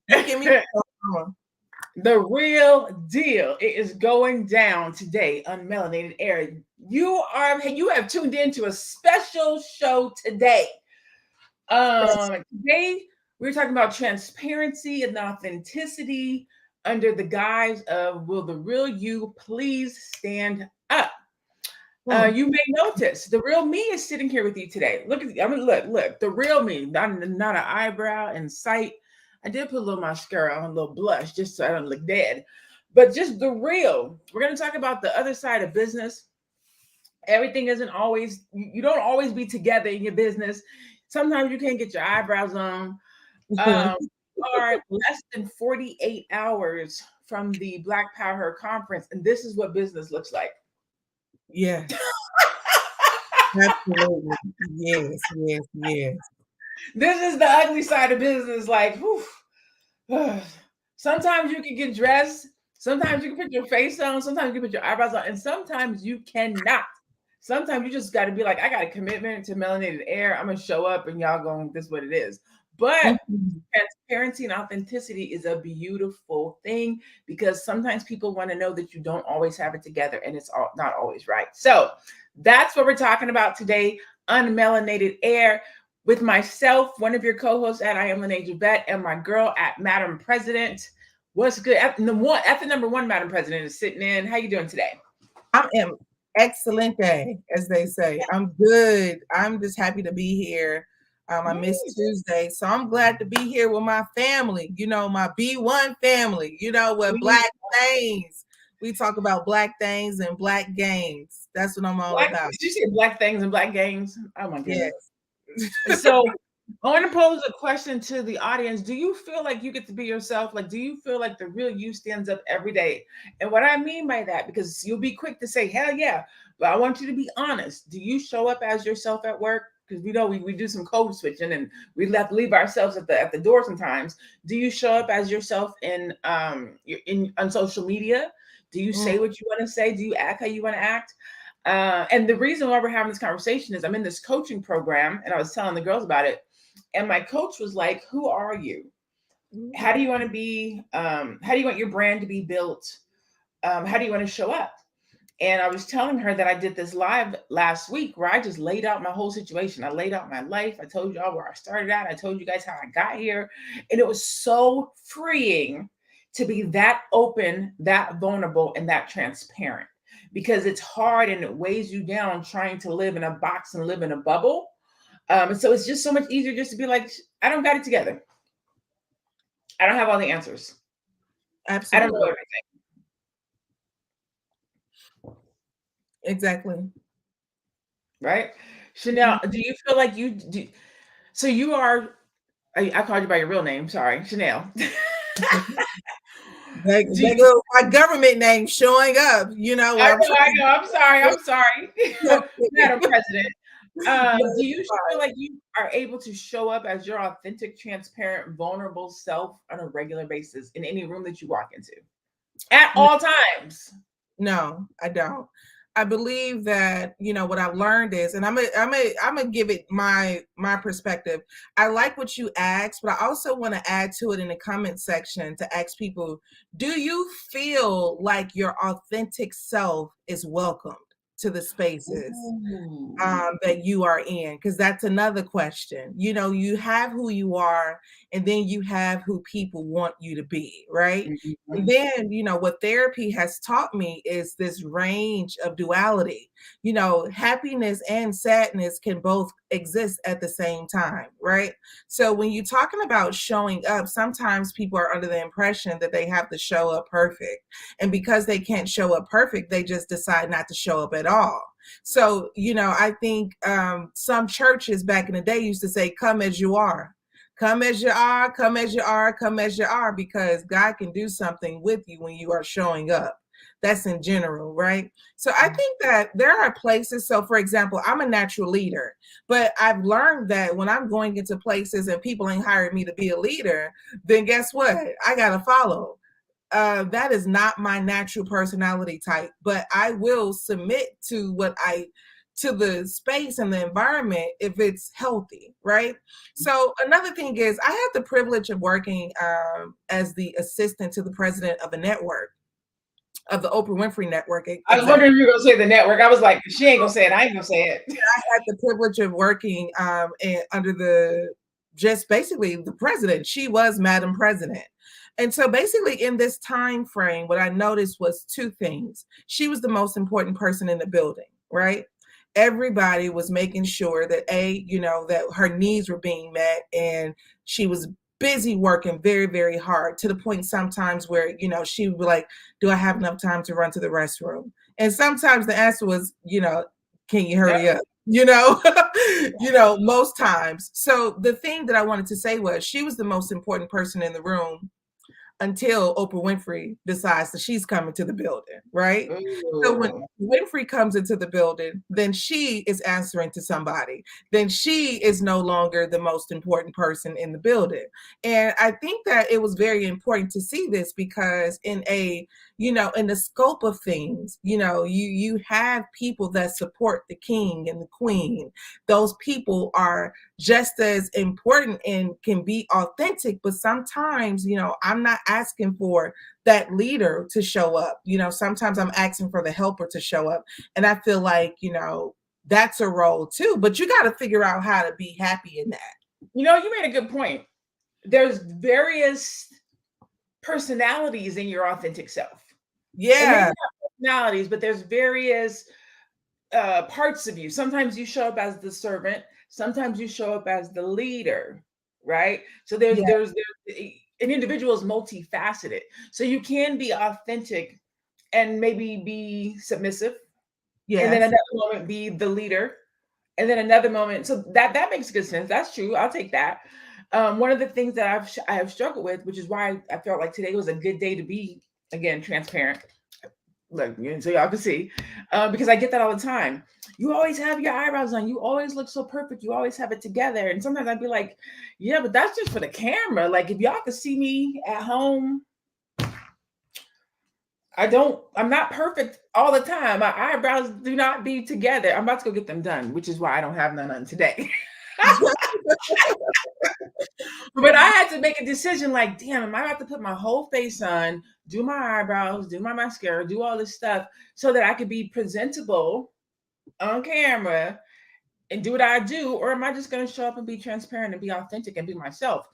Give me The real deal. It is going down today on Melanated Air. You have tuned in to a special show today. Today we're talking about transparency and authenticity under the guise of will the real you please stand up? You may notice the real me is sitting here with you today. Look at, I mean, look, the real me, not an eyebrow in sight. I did put a little mascara on, a little blush, just so I don't look dead. But just the real. We're going to talk about the other side of business. Everything isn't always, you don't always be together in your business. Sometimes you can't get your eyebrows on. Are less than 48 hours from the Black Power conference, and this is what business looks like. Yes. Absolutely. Yes, yes, yes. This is the ugly side of business. Like, whew. Sometimes you can get dressed. Sometimes you can put your face on. Sometimes you can put your eyebrows on. And sometimes you cannot. Sometimes you just got to be like, I got a commitment to Melanated Air. I'm going to show up and y'all going, this is what it is. But Mhm. transparency and authenticity is a beautiful thing because sometimes people want to know that you don't always have it together and it's not always right. So that's what we're talking about today on Melanated Air with myself, one of your co-hosts at I Am Lene Vet, and my girl at Madam President. What's good? At the number one, Madam President is sitting in. How you doing today? I am excellent day, as they say. I'm good. I'm just happy to be here. I missed Nice. Tuesday, so I'm glad to be here with my family. My B1 family. With We Black things. We talk about Black things and Black games. That's what I'm all black. about. Did you say black things and black gangs? Oh my goodness. Yes. So I want to pose a question to the audience. Do you feel like you get to be yourself? Like, do you feel like the real you stands up every day? And what I mean by that, because you'll be quick to say, hell yeah. But I want you to be honest. Do you show up as yourself at work? Because we know we do some code switching and we leave ourselves at the door sometimes. Do you show up as yourself in on social media? Do you Mm, say what you want to say? Do you act how you want to act? And the reason why we're having this conversation is I'm in this coaching program and I was telling the girls about it. And my coach was like, who are you? How do you want to be? How do you want your brand to be built? How do you want to show up? And I was telling her that I did this live last week where I just laid out my whole situation. I laid out my life. I told y'all where I started at. I told you guys how I got here. And it was so freeing to be that open, that vulnerable, and that transparent because it's hard and it weighs you down trying to live in a box and live in a bubble. And so it's just so much easier just to be like, I don't got it together. I don't have all the answers. I don't know absolutely. everything, Exactly. right? Mhm. Chanel, do you feel like you do? So you are, I called you by your real name. Sorry, Chanel. Do They you, go my government name showing up, I where I'm know, I trying know. I'm sorry. I'm sorry, Madam to. President. Do you feel like you are able to show up as your authentic, transparent, vulnerable self on a regular basis in any room that you walk into at all times? No, I don't. I believe that what I've learned is, and I'm gonna give it my perspective. I like what you asked, but I also want to add to it in the comment section to ask people: do you feel like your authentic self is welcomed to the spaces Ooh. that you are in? Because that's another question. You have who you are, and then you have who people want you to be, right? And Mhm. then, what therapy has taught me is this range of duality. Happiness and sadness can both exist at the same time, right? So when you're talking about showing up, sometimes people are under the impression that they have to show up perfect. And because they can't show up perfect, they just decide not to show up at all. So, I think some churches back in the day used to say, come as you are. Come as you are, come as you are, come as you are, because God can do something with you when you are showing up. That's in general, right? So I think that there are places. So, for example, I'm a natural leader, but I've learned that when I'm going into places and people ain't hired me to be a leader, then guess what? I got to follow. That is not my natural personality type, but I will submit to what I to the space and the environment if it's healthy, right? So another thing is I had the privilege of working as the assistant to the president of a network, of the Oprah Winfrey Network I was exec. wondering if you were gonna say the network. I was like, she ain't gonna say it. I ain't gonna say it. I had the privilege of working under the just basically the president. She was Madam President. And so basically in this time frame, what I noticed was two things. She was the most important person in the building, right? Everybody was making sure that that her needs were being met, and she was busy working very, very hard to the point sometimes where, she would be like, do I have enough time to run to the restroom? And sometimes the answer was, can you Yep. hurry up? Most times. So the thing that I wanted to say was she was the most important person in the room until Oprah Winfrey decides that she's coming to the building, right? So when Ooh. Winfrey comes into the building, then she is answering to somebody. Then she is no longer the most important person in the building. And I think that it was very important to see this because in the scope of things, you have people that support the king and the queen. Those people are just as important and can be authentic, but sometimes, I'm not asking for that leader to show up. Sometimes I'm asking for the helper to show up. And I feel like, that's a role too, but you got to figure out how to be happy in that. You made a good point. There's various personalities in your authentic self. And maybe Yeah. not personalities, but there's various parts of you. Sometimes you show up as the servant, sometimes you show up as the leader, right? So Yeah. there's an individual is multifaceted. So you can be authentic and maybe be submissive, and then Yes. another moment be the leader, and then another moment. So that makes good sense. That's true. I'll take that. One of the things that I have struggled with, which is why I felt like today was a good day to be again transparent. Look, so y'all can see, because I get that all the time. You always have your eyebrows on. You always look so perfect. You always have it together. And sometimes I'd be like, yeah, but that's just for the camera. Like if y'all could see me at home, I'm not perfect all the time. My eyebrows do not be together. I'm about to go get them done, which is why I don't have none on today. But I had to make a decision like, damn, am I about to put my whole face on, do my eyebrows, do my mascara, do all this stuff so that I could be presentable on camera and do what I do? Or am I just going to show up and be transparent and be authentic and be myself?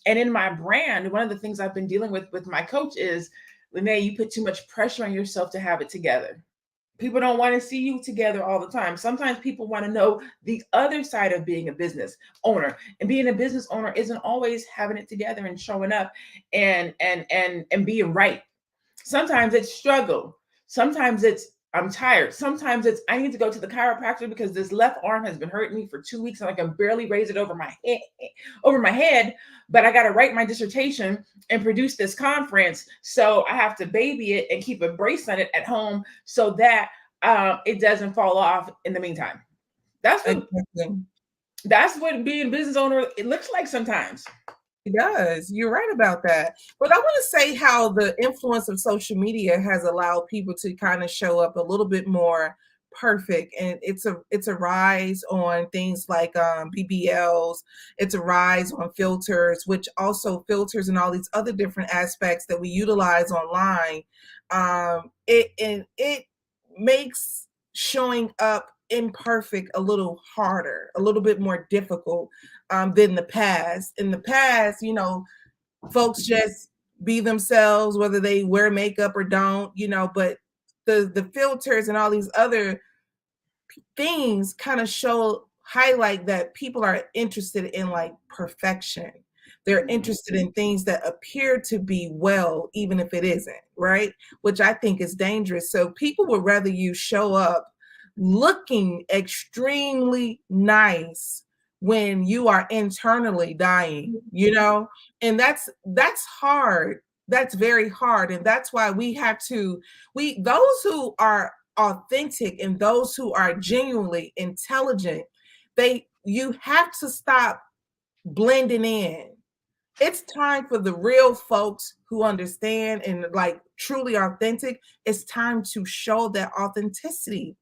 And in my brand, one of the things I've been dealing with my coach is, Lene, you put too much pressure on yourself to have it together. People don't want to see you together all the time. Sometimes people want to know the other side of being a business owner. And being a business owner isn't always having it together and showing up and being right. Sometimes it's struggle. Sometimes it's I'm tired. Sometimes it's I need to go to the chiropractor because this left arm has been hurting me for 2 weeks and I can barely raise it over my head, but I got to write my dissertation and produce this conference. So I have to baby it and keep a brace on it at home so that it doesn't fall off in the meantime. That's what Exactly. that's what being a business owner it looks like sometimes. It does. You're right about that. But I want to say how the influence of social media has allowed people to kind of show up a little bit more perfect, and it's a rise on things like BBLs. It's a rise on filters, which also filters and all these other different aspects that we utilize online. It makes showing up imperfect a little harder, a little bit more difficult than the past. In the past, folks just be themselves, whether they wear makeup or don't, but the filters and all these other things kind of highlight that people are interested in like perfection. They're interested in things that appear to be well, even if it isn't, right? Which I think is dangerous. So people would rather you show up looking extremely nice when you are internally dying, and that's hard. That's very hard. And that's why those who are authentic and those who are genuinely intelligent, you have to stop blending in. It's time for the real folks who understand and like truly authentic. It's time to show that authenticity.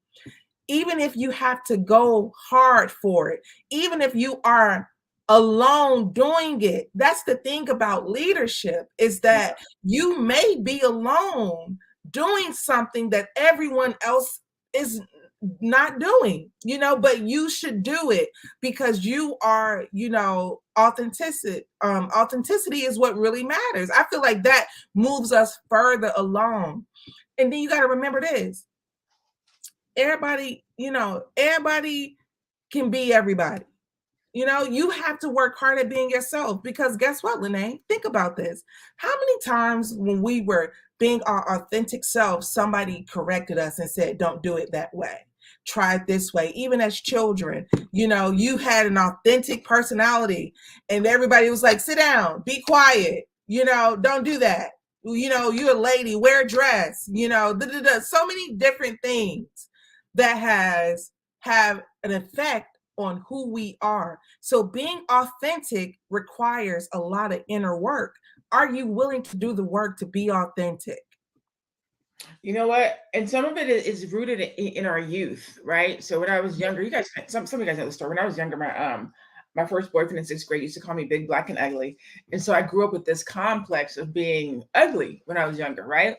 even if you have to go hard for it, even if you are alone doing it. That's the thing about leadership, is Yeah. that you may be alone doing something that everyone else is not doing, but you should do it because you are, authenticity. Authenticity is what really matters. I feel like that moves us further along. And then you got to remember this: everybody can be everybody. You have to work hard at being yourself, because guess what, Lene? Think about this. How many times when we were being our authentic self, somebody corrected us and said, don't do it that way. Try it this way. Even as children, you had an authentic personality and everybody was like, sit down, be quiet, don't do that. You're a lady, wear a dress, so many different things that have an effect on who we are. So being authentic requires a lot of inner work. Are you willing to do the work to be authentic? You know what? And some of it is rooted in our youth, right? So when I was younger, you guys, some of you guys know the story. When I was younger, my first boyfriend in sixth grade used to call me big, black, and ugly. And so I grew up with this complex of being ugly when I was younger, right?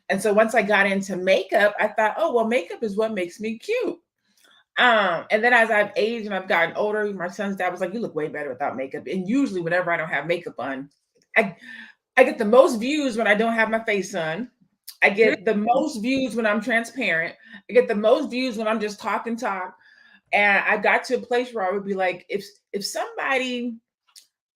And so once I got into makeup, I thought, oh, well, makeup is what makes me cute. And then as I've aged and I've gotten older, my son's dad was like, you look way better without makeup. And usually whenever I don't have makeup on, I I get the most views when I don't have my face on. I get the most views when I'm transparent. I get the most views when I'm just talk. And I got to a place where I would be like, if somebody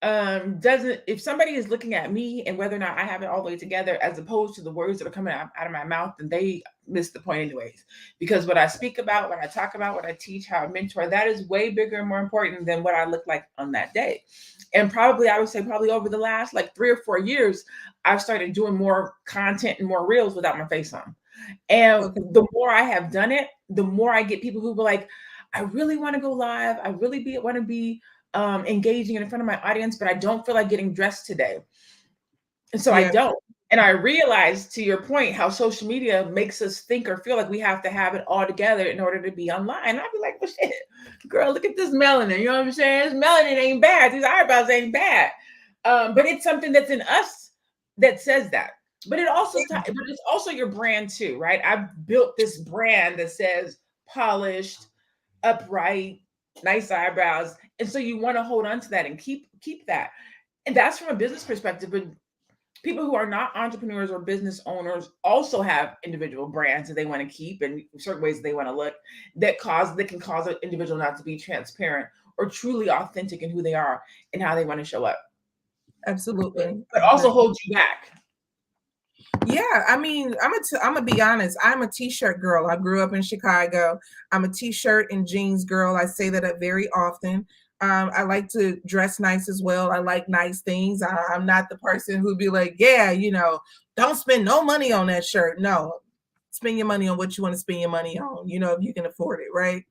doesn't if somebody is looking at me and whether or not I have it all the way together as opposed to the words that are coming out of my mouth, then they miss the point anyways. Because what I speak about, what I talk about, what I teach, how I mentor, that is way bigger and more important than what I look like on that day. And probably I would say probably over the last like 3 or 4 years, I've started doing more content and more reels without my face on. And Okay. the more I have done it, the more I get people who were like, I really want to go live. I really want to be engaging in front of my audience, but I don't feel like getting dressed today. And so I Yeah, don't. And I realized, to your point, how social media makes us think or feel like we have to have it all together in order to be online. And I'd be like, well, shit, girl, look at this melanin. You know what I'm saying? This melanin ain't bad. These eyebrows ain't bad. But it's something that's in us that says that. But but it's also your brand too, right? I've built this brand that says polished, upright, nice eyebrows, and so you want to hold on to that and keep that. And that's from a business perspective. But people who are not entrepreneurs or business owners also have individual brands that they want to keep and certain ways they want to look that can cause an individual not to be transparent or truly authentic in who they are and how they want to show up, absolutely. but also hold you back. Yeah, I mean, I'm gonna be honest. I'm a t-shirt girl. I grew up in Chicago. I'm a t-shirt and jeans girl. I say that very often. I like to dress nice as well. I like nice things. I'm not the person who'd be like, yeah, don't spend no money on that shirt. No, spend your money on what you want to spend your money on. If you can afford it, right?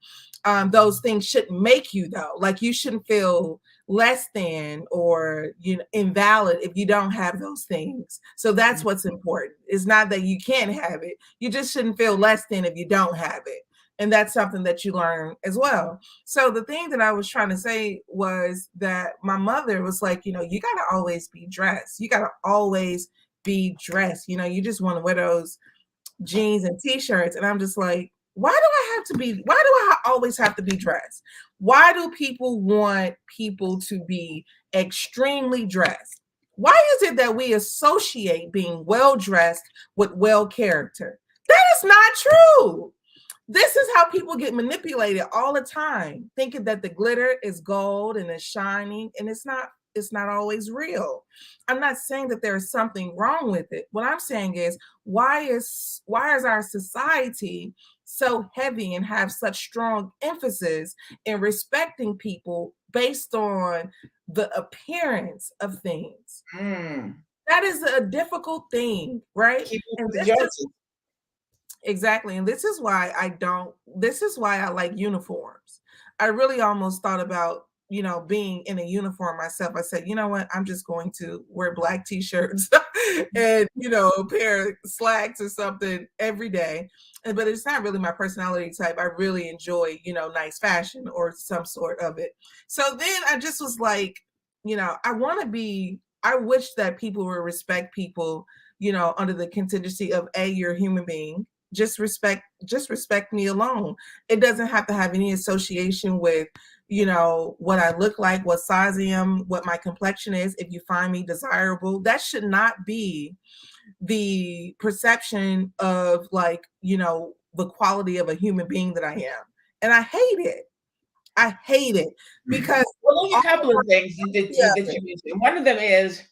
Those things shouldn't make you though. Like you shouldn't feel less than or invalid if you don't have those things. So that's what's important. It's not that you can't have it, you just shouldn't feel less than if you don't have it. And that's something that you learn as well. So the thing that I was trying to say was that my mother was like, you got to always be dressed, you got to always be dressed, you just want to wear those jeans and t-shirts. And I'm just like, why do I always have to be dressed? Why do people want people to be extremely dressed? Why is it that we associate being well dressed with well character? That is not true. This is how people get manipulated all the time, thinking that the glitter is gold and it's shining, and it's not always real. I'm not saying that there is something wrong with it. What I'm saying is why is our society so heavy and have such strong emphasis in respecting people based on the appearance of things? Mm. That is a difficult thing, right? Keep up And with the this is Joneses. exactly. And this is why I like uniforms. I really almost thought about being in a uniform myself, I said, you know what, I'm just going to wear black t-shirts and, a pair of slacks or something every day. But it's not really my personality type. I really enjoy, nice fashion or some sort of it. So then I just was like, I wish that people would respect people, under the contingency of you're a human being. Just respect me alone. It doesn't have to have any association with, what I look like, what size I am, what my complexion is. If you find me desirable, that should not be the perception of, like, the quality of a human being that I am. And I hate it. I hate it because Well, there's a couple of things yeah, that you mentioned. One of them is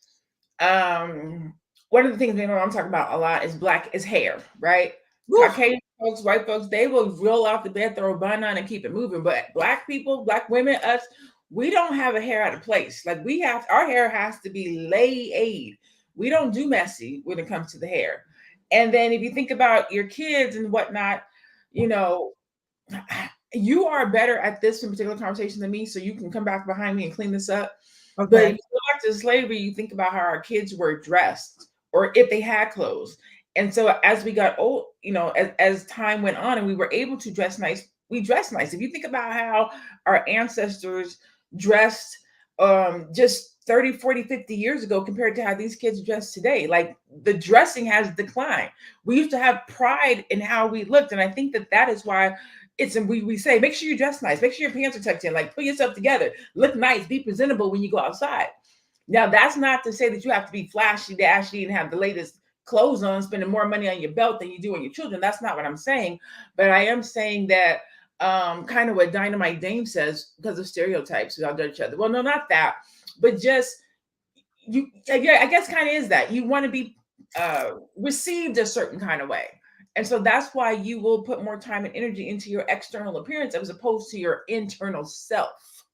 one of the things we know I'm talking about a lot is hair, right? woof, Caucasian folks, white folks, they will roll off the bed, throw a bun on, and keep it moving. But black people, black women, us, we don't have a hair out of place. Like our hair has to be laid. We don't do messy when it comes to the hair. And then if you think about your kids and whatnot, you know, you are better at this in particular conversation than me, so you can come back behind me and clean this up. But if okay. you go back to slavery, you think about how our kids were dressed, or if they had clothes. And so as we got old, as time went on and we were able to dress nice, we dressed nice. If you think about how our ancestors dressed just 30, 40, 50 years ago compared to how these kids dress today, like the dressing has declined. We used to have pride in how we looked. And I think that is why we say, make sure you dress nice, make sure your pants are tucked in, like put yourself together, look nice, be presentable when you go outside. Now, that's not to say that you have to be flashy, dashy, and have the latest clothes on, spending more money on your belt than you do on your children. That's not what I'm saying. But I am saying that kind of what Dynamite Dame says, because of stereotypes, we all judge each other. Well, no, not that, but just I guess kind of is that you want to be received a certain kind of way. And so that's why you will put more time and energy into your external appearance as opposed to your internal self.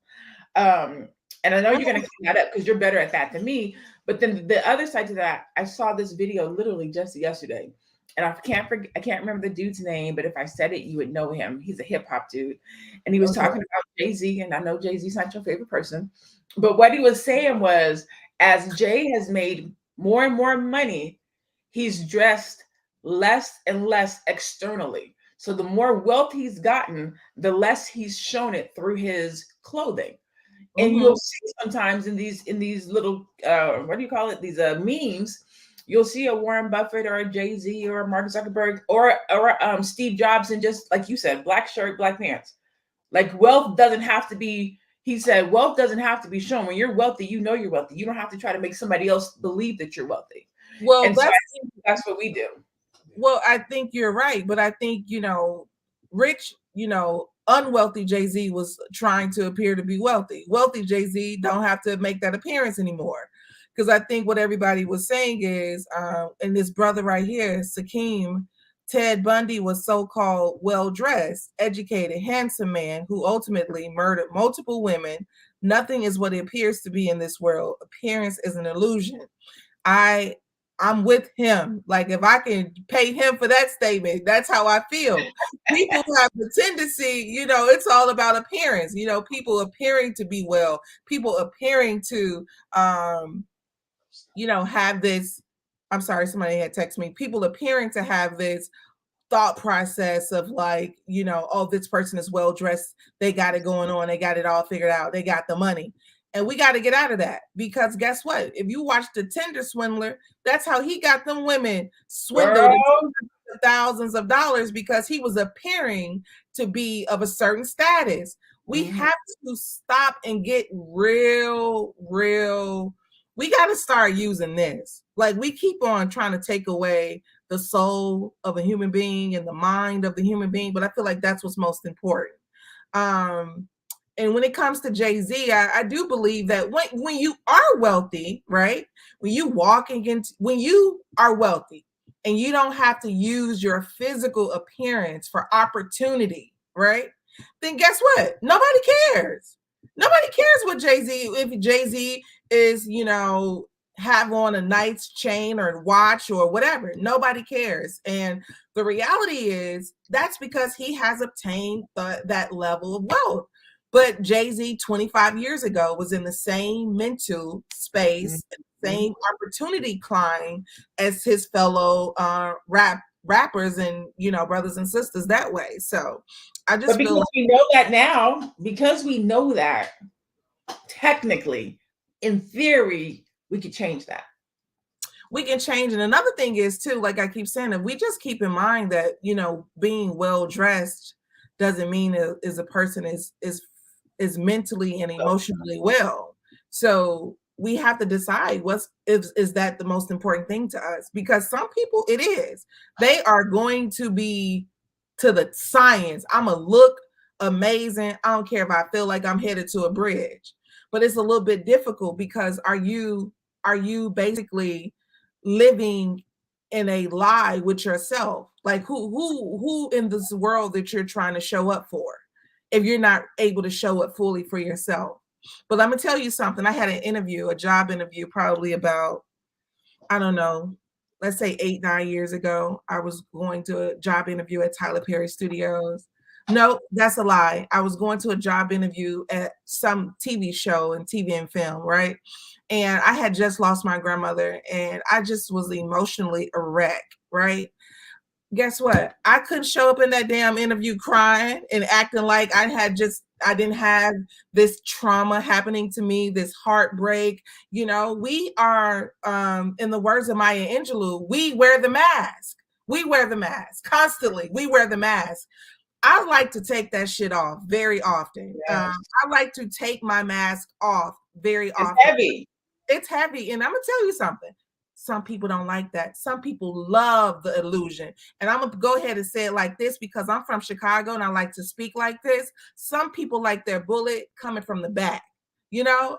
And I know you're going to clean that up because you're better at that than me. But then the other side to that, I saw this video literally just yesterday, and I can't remember the dude's name, but if I said it, you would know him. He's a hip hop dude, and he was Okay. talking about Jay-Z. And I know Jay-Z's not your favorite person, but what he was saying was, as Jay has made more and more money, he's dressed less and less externally. So the more wealth he's gotten, the less he's shown it through his clothing. And Mm-hmm. you'll see sometimes in these little what do you call it? These memes, you'll see a Warren Buffett or a Jay-Z or a Mark Zuckerberg or Steve Jobs in, just like you said, black shirt, black pants. Like wealth doesn't have to be, he said, wealth doesn't have to be shown. When you're wealthy, you know you're wealthy. You don't have to try to make somebody else believe that you're wealthy. Well, And so I think that's what we do. well, I think you're right, but I think, rich, unwealthy Jay-Z was trying to appear to be wealthy. Wealthy Jay-Z don't have to make that appearance anymore. Because I think what everybody was saying is, and this brother right here, Sakeem, Ted Bundy was so-called well-dressed, educated, handsome man who ultimately murdered multiple women. Nothing is what it appears to be in this world. Appearance is an illusion. I'm with him. Like, if I can pay him for that statement, that's how I feel. People have the tendency, it's all about appearance. People appearing to be well, people appearing to, have this. I'm sorry, somebody had texted me. People appearing to have this thought process of, like, oh, this person is well dressed, they got it going on, they got it all figured out, they got the money. And we got to get out of that, because guess what? If you watch The Tinder Swindler, that's how he got them women swindled thousands of dollars, because he was appearing to be of a certain status. We have to stop and get real. We got to start using this. Like, we keep on trying to take away the soul of a human being and the mind of the human being, but I feel like that's what's most important. And when it comes to Jay-Z, I do believe that when you are wealthy, right? When you are wealthy and you don't have to use your physical appearance for opportunity, right? Then guess what? Nobody cares. Nobody cares what Jay-Z, if Jay-Z is, have on a nice chain or watch or whatever. Nobody cares. And the reality is that's because he has obtained that level of wealth. But Jay-Z 25 years ago was in the same mental space, same opportunity climb as his fellow rappers and, you know, brothers and sisters that way. So I But just feel because we know that now, because we know that, technically, in theory, we could change that. we can change. And another thing is too, like I keep saying, if we just keep in mind that, you know, being well dressed doesn't mean is a person is mentally and emotionally well. So we have to decide is that the most important thing to us, because some people it is. They are going to be to the science. I'm gonna look amazing. I don't care if I feel like I'm headed to a bridge. But it's a little bit difficult because are you basically living in a lie with yourself? Like who in this world that you're trying to show up for if you're not able to show up fully for yourself? But let me tell you something. I had an interview, a job interview, probably about, I don't know, let's say 8-9 years ago. I was going to a job interview at Tyler Perry Studios. No, that's a lie. I was going to a job interview at some TV show and TV and film, right? And I had just lost my grandmother and I just was emotionally a wreck, right? Guess what? I couldn't show up in that damn interview crying and acting like I didn't have this trauma happening to me, this heartbreak. You know, we are, in the words of Maya Angelou, we wear the mask. We wear the mask constantly. We wear the mask. I like to take that shit off very often. Yes. I like to take my mask off very It's often. heavy. It's heavy. And I'm going to tell you something. Some people don't like that. Some people love the illusion. And I'm going to go ahead and say it like this because I'm from Chicago and I like to speak like this. Some people like their bullet coming from the back. You know,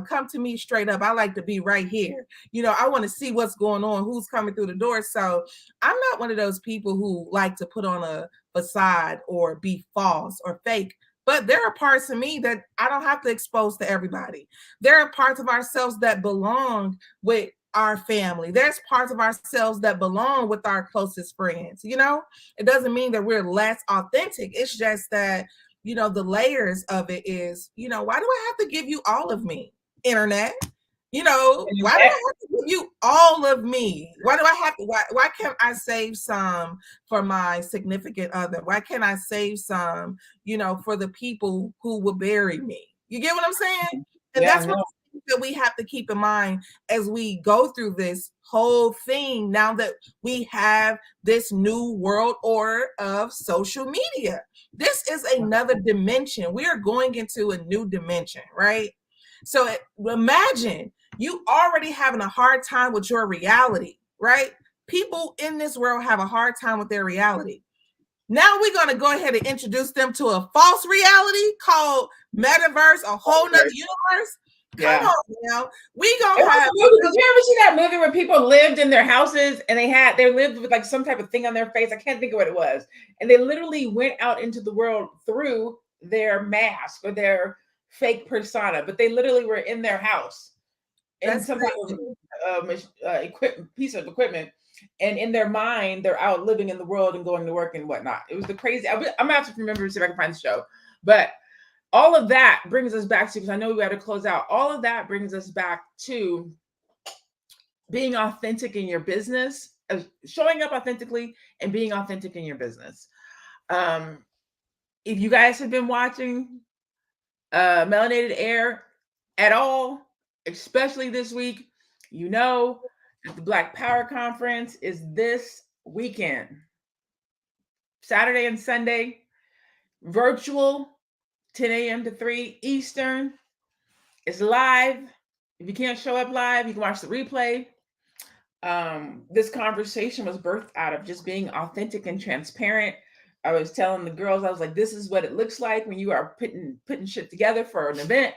come to me straight up. I like to be right here. You know, I want to see what's going on, who's coming through the door. So I'm not one of those people who like to put on a facade or be false or fake. But there are parts of me that I don't have to expose to everybody. There are parts of ourselves that belong with our family. There's parts of ourselves that belong with our closest friends. You know, it doesn't mean that we're less authentic. It's just that, you know, the layers of it is, you know, why do I have to give you all of me, internet? You know, why do I have to give you all of me? Why do I have to, why can't I save some for my significant other? Why can't I save some, you know, for the people who will bury me? You get what I'm saying? And that's what that we have to keep in mind as we go through this whole thing now that we have this new world order of social media. This is another dimension. We are going into a new dimension, right? So imagine you already having a hard time with your reality, right? People in this world have a hard time with their reality. Now we're going to go ahead and introduce them to a false reality called metaverse, a whole nother universe. Come on now. We gonna have. Did you ever see that movie where people lived in their houses and they lived with like some type of thing on their face? I can't think of what it was. And they literally went out into the world through their mask or their fake persona, but they literally were in their house in some type of piece of equipment. And in their mind, they're out living in the world and going to work and whatnot. It was the crazy. I'm gonna have to remember to see if I can find the show, but. All of that brings us back to, because I know we got to close out. All of that brings us back to being authentic in your business, showing up authentically and being authentic in your business. If you guys have been watching Melanated Air at all, especially this week, you know that the Black Power Conference is this weekend, Saturday and Sunday, virtual. 10 a.m. to 3 Eastern. It's live. If you can't show up live, you can watch the replay. This conversation was birthed out of just being authentic and transparent. I was telling the girls, I was like, this is what it looks like when you are putting shit together for an event.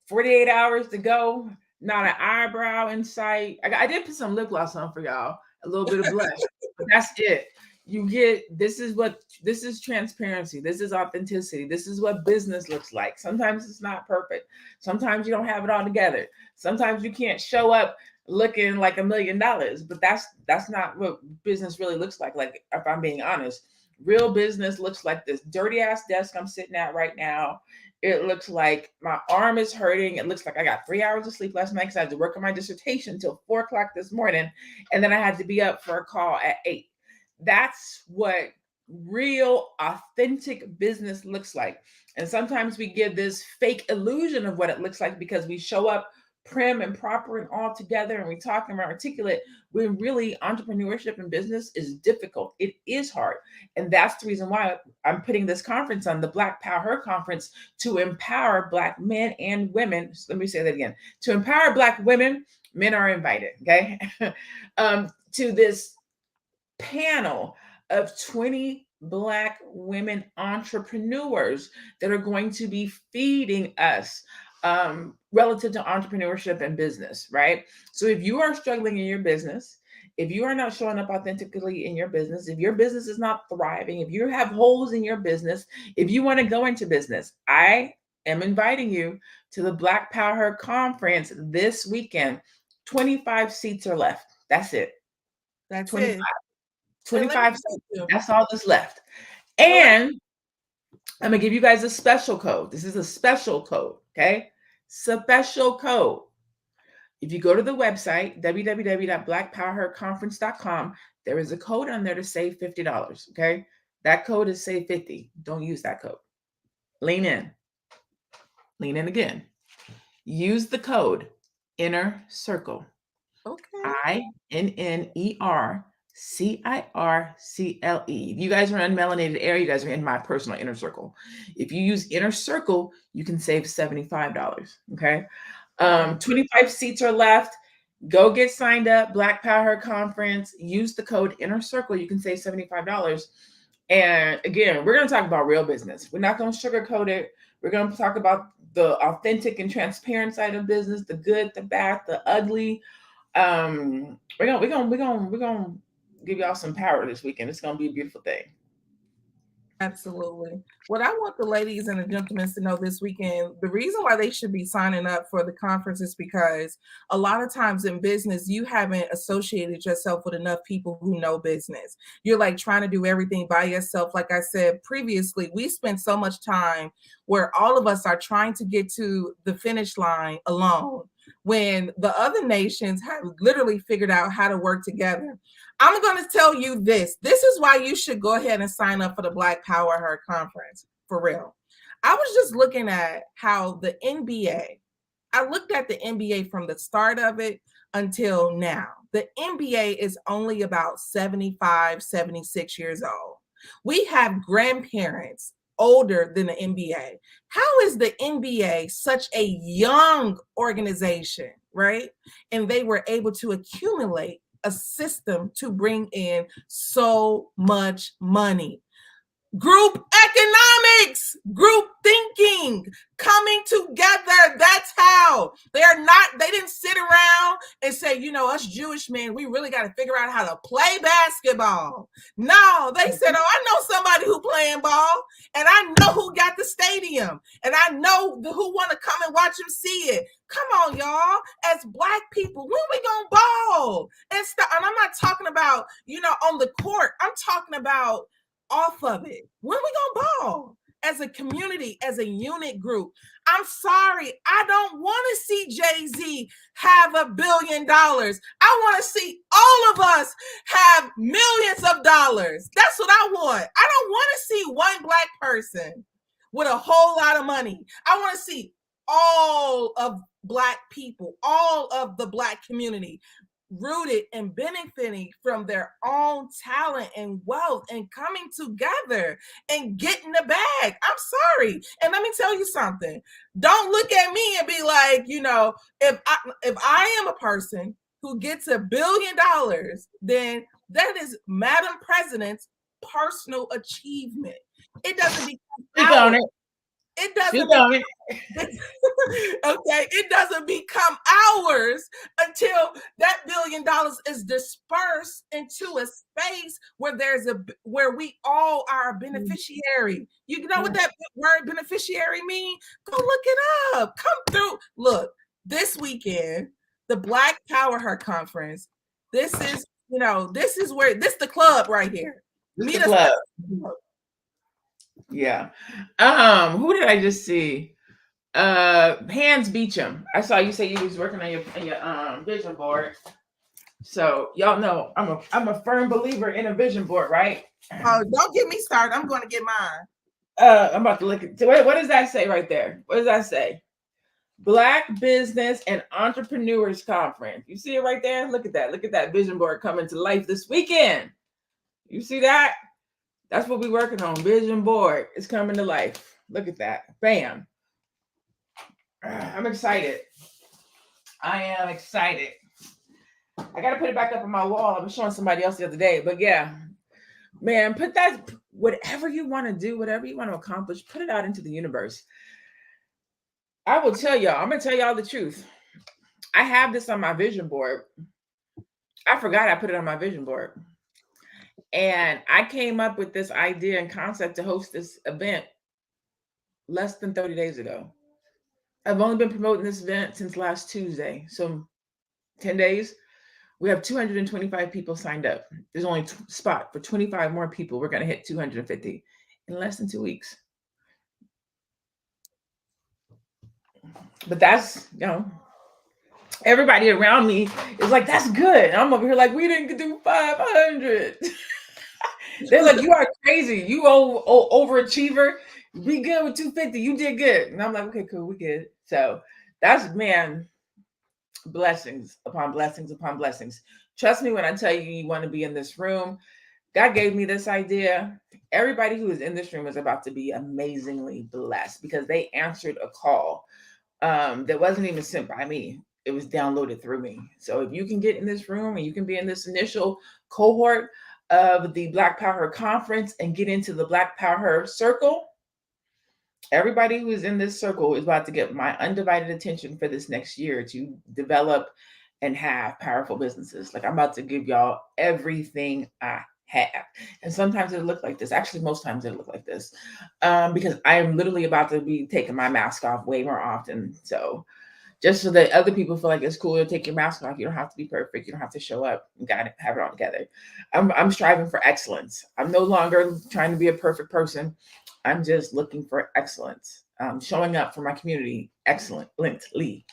48 hours to go, not an eyebrow in sight. I did put some lip gloss on for y'all, a little bit of blush, but that's it. You get, this is transparency. This is authenticity. This is what business looks like. Sometimes it's not perfect. Sometimes you don't have it all together. Sometimes you can't show up looking like $1 million, but that's not what business really looks like. Like, if I'm being honest, real business looks like this dirty ass desk I'm sitting at right now. It looks like my arm is hurting. It looks like I got 3 hours of sleep last night because I had to work on my dissertation until 4 o'clock this morning. And then I had to be up for a call at 8. That's what real, authentic business looks like. And sometimes we give this fake illusion of what it looks like because we show up prim and proper and all together and we talk and we're articulate, when really entrepreneurship and business is difficult. It is hard. And that's the reason why I'm putting this conference on, the Black Power Her Conference, to empower Black men and women. Let me say that again. To empower Black women, men are invited, okay, to this panel of 20 Black women entrepreneurs that are going to be feeding us relative to entrepreneurship and business, right? So if you are struggling in your business, if you are not showing up authentically in your business, if your business is not thriving, if you have holes in your business, if you want to go into business, I am inviting you to the Black Power Conference this weekend. 25 seats are left. That's it. That's 25. it. 25 seats. That's all that's left. And I'm going to give you guys a special code. This is a special code, okay? Special code. If you go to the website, www.blackpowerconference.com, there is a code on there to save $50, okay? That code is save 50. Don't use that code. Lean in. Lean in again. Use the code Inner Circle. Okay. INNERCIRCLE. If you guys are in Melanated Air, you guys are in my personal inner circle. If you use Inner Circle, you can save $75. Okay. 25 seats are left. Go get signed up. Black Power Conference. Use the code Inner Circle. You can save $75. And again, we're going to talk about real business. We're not going to sugarcoat it. We're going to talk about the authentic and transparent side of business, the good, the bad, the ugly. We're gonna give y'all some power this weekend. It's gonna be a beautiful thing. Absolutely. What I want the ladies and the gentlemen to know this weekend, the reason why they should be signing up for the conference is because a lot of times in business, you haven't associated yourself with enough people who know business. You're like trying to do everything by yourself. Like I said previously, we spend so much time where all of us are trying to get to the finish line alone, when the other nations have literally figured out how to work together. I'm going to tell you this. This is why you should go ahead and sign up for the Black Power Her Conference, for real. I was just looking at how the NBA, I looked at the NBA from the start of it until now. The NBA is only about 75, 76 years old. We have grandparents older than the NBA. How is the NBA such a young organization, right? And they were able to accumulate a system to bring in so much money. Group economics, group thinking, coming together. That's how. They didn't sit around and say, us Jewish men, we really got to figure out how to play basketball. No, they said, oh, I know somebody who playing ball, and I know who got the stadium, and I know who want to come and watch them see it. Come on, y'all. As Black people, when we gonna ball? And I'm not talking about, on the court. I'm talking about off of it. When we gonna ball as a community, as a unit group? I'm sorry, I don't want to see Jay-Z have $1 billion. I want to see all of us have millions of dollars. That's what I want. I don't want to see one Black person with a whole lot of money. I want to see all of Black people, all of the Black community rooted and benefiting from their own talent and wealth and coming together and getting the bag. I'm sorry. And let me tell you something. Don't look at me and be like, if I am a person who gets $1 billion, then that is Madam President's personal achievement. It doesn't become it doesn't become, okay, it doesn't become ours until that $1 billion is dispersed into a space where we all are a beneficiary. You know what that word beneficiary means? Go look it up. Come through. Look, this weekend, the Black Power Her Conference. This is the club right here. Meet us. Yeah. Who did I just see? Hands Beecham. I saw you say you was working on your vision board. So y'all know I'm a firm believer in a vision board, right? Oh, don't get me started. I'm going to get mine. I'm about to look at what does that say right there? What does that say? Black Business and Entrepreneurs Conference. You see it right there? Look at that. Look at that vision board coming to life this weekend. You see that? That's what we're working on. Vision board is coming to life. Look at that. Bam. I'm excited. I am excited. I got to put it back up on my wall. I was showing somebody else the other day. But yeah, man, put that, whatever you want to do, whatever you want to accomplish, put it out into the universe. I will tell y'all, I'm going to tell y'all the truth. I have this on my vision board. I forgot I put it on my vision board. And I came up with this idea and concept to host this event less than 30 days ago. I've only been promoting this event since last Tuesday. So 10 days. We have 225 people signed up. There's only spot for 25 more people. We're going to hit 250 in less than 2 weeks. But that's, everybody around me is like, that's good. And I'm over here like, we didn't do 500. They're like, you are crazy. You overachiever. Be good with 250. You did good. And I'm like, okay, cool. We good. So that's, man, blessings upon blessings upon blessings. Trust me when I tell you want to be in this room. God gave me this idea. Everybody who is in this room is about to be amazingly blessed because they answered a call that wasn't even sent by me. It was downloaded through me. So if you can get in this room and you can be in this initial cohort of the Black Power Conference and get into the Black Power Circle, everybody who is in this circle is about to get my undivided attention for this next year to develop and have powerful businesses. Like I'm about to give y'all everything I have. And sometimes it look like this. Actually, most times it look like this because I am literally about to be taking my mask off way more often. So just so that other people feel like it's cool to take your mask off. You don't have to be perfect. You don't have to show up. You got to have it all together. I'm striving for excellence. I'm no longer trying to be a perfect person. I'm just looking for excellence. Showing up for my community excellently.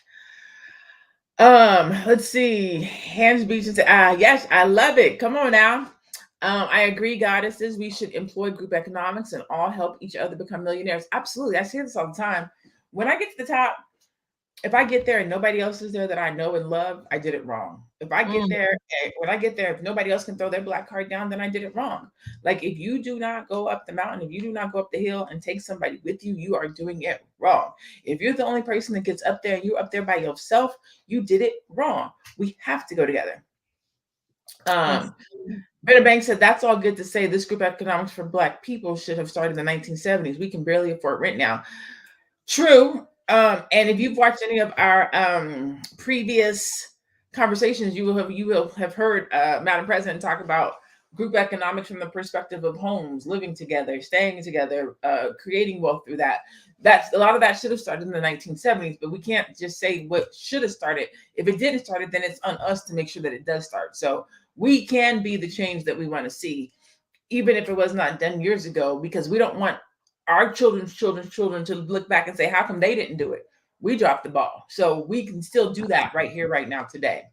Let's see. Hands Beach and say, yes, I love it. Come on now. I agree, goddesses. We should employ group economics and all help each other become millionaires. Absolutely. I see this all the time. When I get to the top, if I get there and nobody else is there that I know and love, I did it wrong. If I get there, when I get there, if nobody else can throw their black card down, then I did it wrong. Like if you do not go up the mountain, if you do not go up the hill and take somebody with you, you are doing it wrong. If you're the only person that gets up there and you're up there by yourself, you did it wrong. We have to go together. Better Bank said, that's all good to say. This group economics for Black people should have started in the 1970s. We can barely afford rent now. True. And if you've watched any of our previous conversations, you will have heard Madam President talk about group economics from the perspective of homes, living together, staying together, creating wealth through that. That's a lot of that should have started in the 1970s, but we can't just say what should have started. If it didn't start, then it's on us to make sure that it does start. So we can be the change that we want to see, even if it was not done years ago, because we don't want our children's children to look back and say, how come they didn't do it? We dropped the ball. So we can still do that right here, right now, today.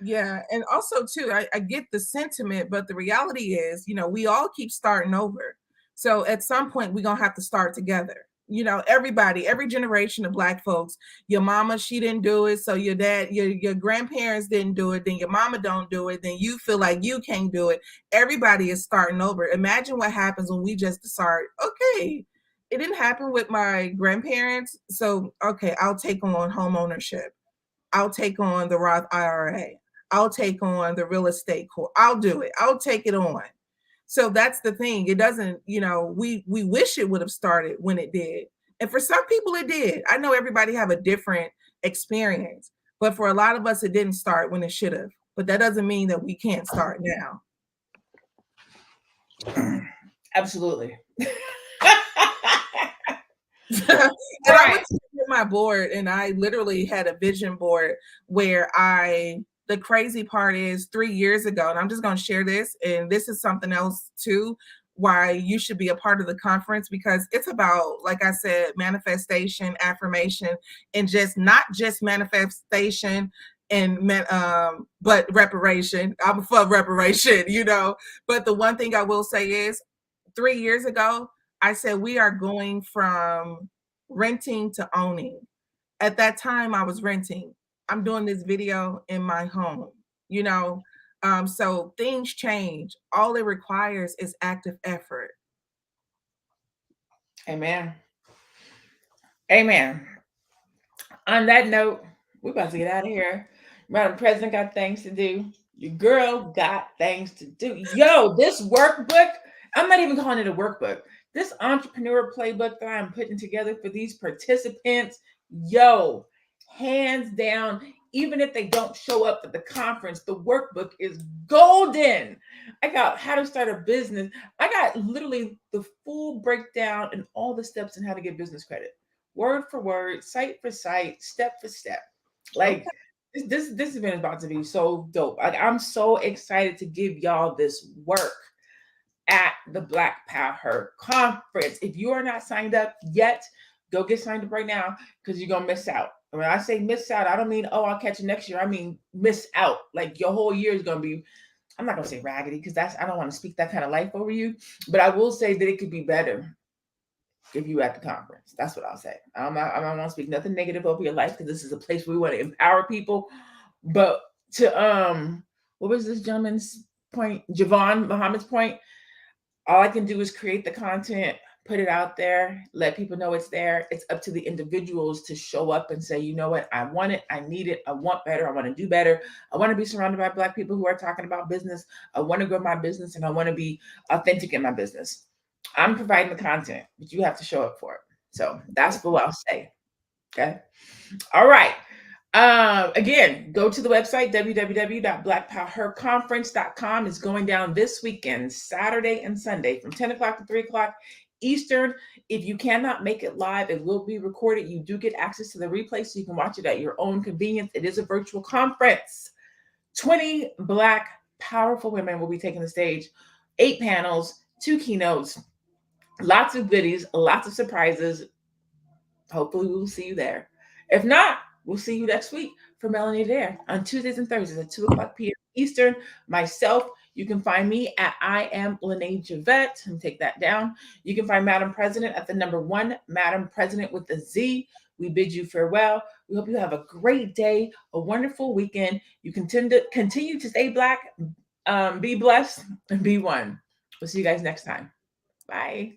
Yeah. And also too, I get the sentiment, but the reality is, we all keep starting over. So at some point we're going to have to start together. Everybody, every generation of Black folks, your mama, she didn't do it. So your dad, your grandparents didn't do it. Then your mama don't do it. Then you feel like you can't do it. Everybody is starting over. Imagine what happens when we just start, okay, it didn't happen with my grandparents. So, okay, I'll take on home ownership. I'll take on the Roth IRA. I'll take on the real estate court. I'll do it. I'll take it on. So that's the thing. It doesn't, we wish it would have started when it did. And for some people it did. I know everybody have a different experience, but for a lot of us it didn't start when it should have. But that doesn't mean that we can't start now. Absolutely. And I went to my board and I literally had a vision board where the crazy part is 3 years ago, and I'm just going to share this, and this is something else too. why you should be a part of the conference, because it's about, like I said, manifestation, affirmation, and not just manifestation and but reparation. I'm for reparation, But the one thing I will say is 3 years ago, I said we are going from renting to owning. At that time, I was renting. I'm doing this video in my home, you know. So things change. All it requires is active effort. Amen. Amen. On that note, we're about to get out of here. Madam President got things to do. Your girl got things to do. Yo, this workbook, I'm not even calling it a workbook. This entrepreneur playbook that I'm putting together for these participants, yo, hands down, even if they don't show up at the conference, the workbook is golden. I got how to start a business. I got literally the full breakdown and all the steps in how to get business credit, word for word, site for site, step for step. Okay. Like this event is about to be so dope. Like I'm so excited to give y'all this work at the Black Power Conference. If you are not signed up yet, go get signed up right now because you're gonna miss out. When I say miss out, I don't mean, oh, I'll catch you next year. I mean miss out. Like your whole year is gonna be, I'm not gonna say raggedy because I don't want to speak that kind of life over you, but I will say that it could be better if you at the conference. That's what I'll say. I don't want to speak nothing negative over your life because this is a place where we want to empower people. But to what was this gentleman's point? Javon Muhammad's point. All I can do is create the content, put it out there, let people know it's there. It's up to the individuals to show up and say, you know what, I want it, I need it, I want better, I want to do better. I want to be surrounded by Black people who are talking about business. I want to grow my business and I want to be authentic in my business. I'm providing the content, but you have to show up for it. So that's what I'll say. Okay. All right. Again, go to the website, www.blackpowerconference.com. It's going down this weekend, Saturday and Sunday from 10 o'clock to 3 o'clock Eastern. If you cannot make it live, it will be recorded. You do get access to the replay so you can watch it at your own convenience. It is a virtual conference. 20 Black powerful women will be taking the stage, 8 panels, 2 keynotes, lots of goodies, lots of surprises. Hopefully, we will see you there. If not, we'll see you next week for Melanated Air on Tuesdays and Thursdays at 2 o'clock p.m. Eastern. Myself, you can find me at I am Lene Javette, and take that down. You can find Madam President at the number 1, Madam President with the Z. We bid you farewell. We hope you have a great day, a wonderful weekend. You continue to stay Black, be blessed, and be one. We'll see you guys next time. Bye.